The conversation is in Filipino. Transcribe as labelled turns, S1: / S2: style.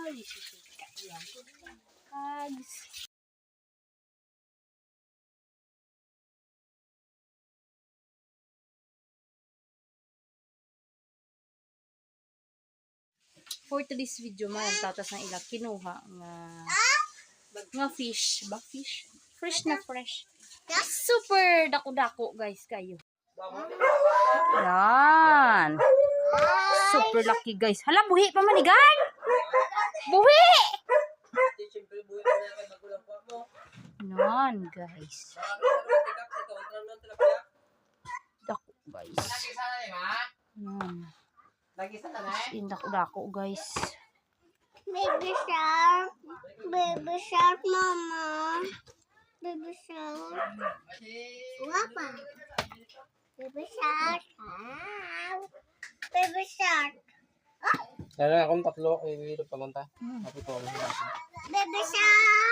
S1: Ay, susuka yan. Hugs. For today's video, tatas ng ilang kinuha nga fish. Ba fish? Fresh na fresh. Super dako-dako guys kayo. Yan. Super lucky guys. Hala, buhi pa manigan. Buhi! Yan guys. Dako guys. Yan. Dako guys.
S2: Baby shark. Baby shark, mama. Baby shark. Wapa. Baby shark. Baby shark.
S3: Lalo akong tatlo, iwiro pa lang ta.
S2: Baby shark.